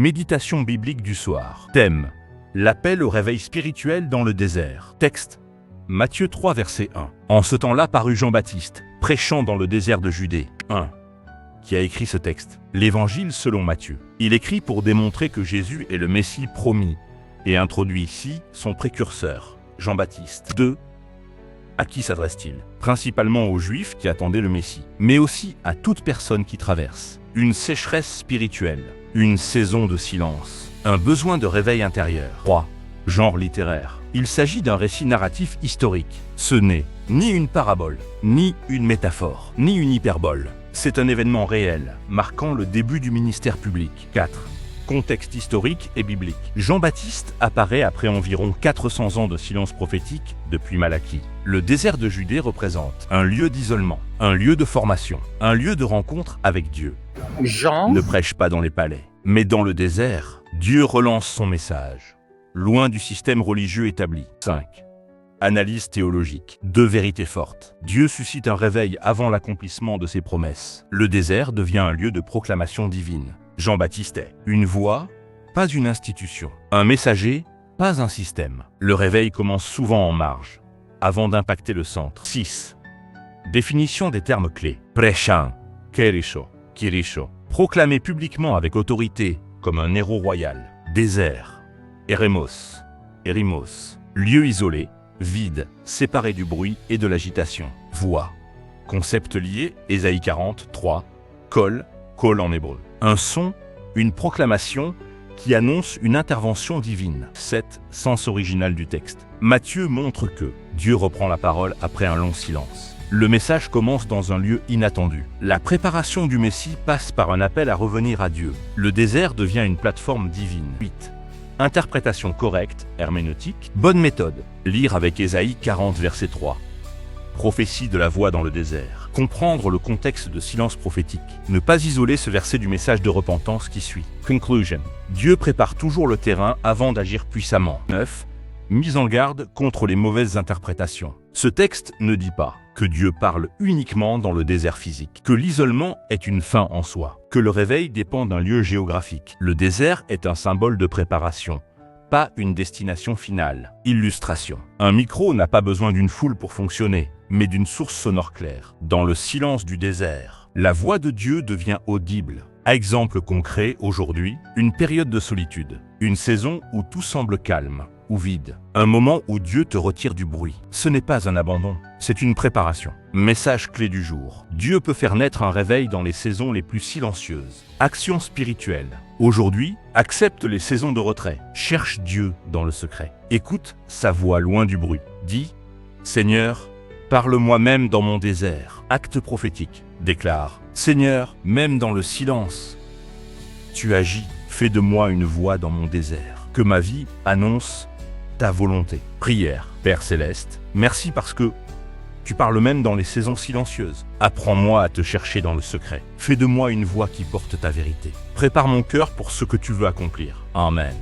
Méditation biblique du soir. Thème: l'appel au réveil spirituel dans le désert. Texte: Matthieu 3, verset 1. En ce temps-là parut Jean-Baptiste, prêchant dans le désert de Judée. 1. Qui a écrit ce texte? L'Évangile selon Matthieu. Il écrit pour démontrer que Jésus est le Messie promis et introduit ici son précurseur, Jean-Baptiste. 2. À qui s'adresse-t-il? Principalement aux Juifs qui attendaient le Messie, mais aussi à toute personne qui traverse une sécheresse spirituelle, une saison de silence, un besoin de réveil intérieur. 3. Genre littéraire. Il s'agit d'un récit narratif historique. Ce n'est ni une parabole, ni une métaphore, ni une hyperbole. C'est un événement réel, marquant le début du ministère public. 4. Contexte historique et biblique. Jean-Baptiste apparaît après environ 400 ans de silence prophétique depuis Malachie. Le désert de Judée représente un lieu d'isolement, un lieu de formation, un lieu de rencontre avec Dieu. Jean Ne prêche pas dans les palais, mais dans le désert, Dieu relance son message, loin du système religieux établi. 5. Analyse théologique. 2 vérités fortes. Dieu suscite un réveil avant l'accomplissement de ses promesses. Le désert devient un lieu de proclamation divine. Jean-Baptiste est une voix, pas une institution. Un messager, pas un système. Le réveil commence souvent en marge, avant d'impacter le centre. 6. Définition des termes clés. Prêchant, kérisho, kirisho. Proclamé publiquement avec autorité, comme un héros royal. Désert, érémos, érimos. Lieu isolé, vide, séparé du bruit et de l'agitation. Voix. Concept lié, Ésaïe 40, 3. Kol, kol en hébreu. Un son, une proclamation qui annonce une intervention divine. 7. Sens original du texte. Matthieu montre que Dieu reprend la parole après un long silence. Le message commence dans un lieu inattendu. La préparation du Messie passe par un appel à revenir à Dieu. Le désert devient une plateforme divine. 8. Interprétation correcte, herméneutique, bonne méthode. Lire avec Ésaïe 40, verset 3. Prophétie de la voix dans le désert. Comprendre le contexte de silence prophétique. Ne pas isoler ce verset du message de repentance qui suit. Conclusion. Dieu prépare toujours le terrain avant d'agir puissamment. 9. Mise en garde contre les mauvaises interprétations. Ce texte ne dit pas que Dieu parle uniquement dans le désert physique, que l'isolement est une fin en soi, que le réveil dépend d'un lieu géographique. Le désert est un symbole de préparation, pas une destination finale. Illustration. Un micro n'a pas besoin d'une foule pour fonctionner, mais d'une source sonore claire. Dans le silence du désert, la voix de Dieu devient audible. Exemple concret aujourd'hui, une période de solitude, une saison où tout semble calme ou vide, un moment où Dieu te retire du bruit. Ce n'est pas un abandon, c'est une préparation. Message clé du jour. Dieu peut faire naître un réveil dans les saisons les plus silencieuses. Action spirituelle. Aujourd'hui, accepte les saisons de retrait. Cherche Dieu dans le secret. Écoute sa voix loin du bruit. Dis: Seigneur, parle-moi même dans mon désert. Acte prophétique. Déclare: Seigneur, même dans le silence, tu agis. Fais de moi une voix dans mon désert. Que ma vie annonce ta volonté. Prière. Père Céleste, merci parce que tu parles même dans les saisons silencieuses. Apprends-moi à te chercher dans le secret. Fais de moi une voix qui porte ta vérité. Prépare mon cœur pour ce que tu veux accomplir. Amen.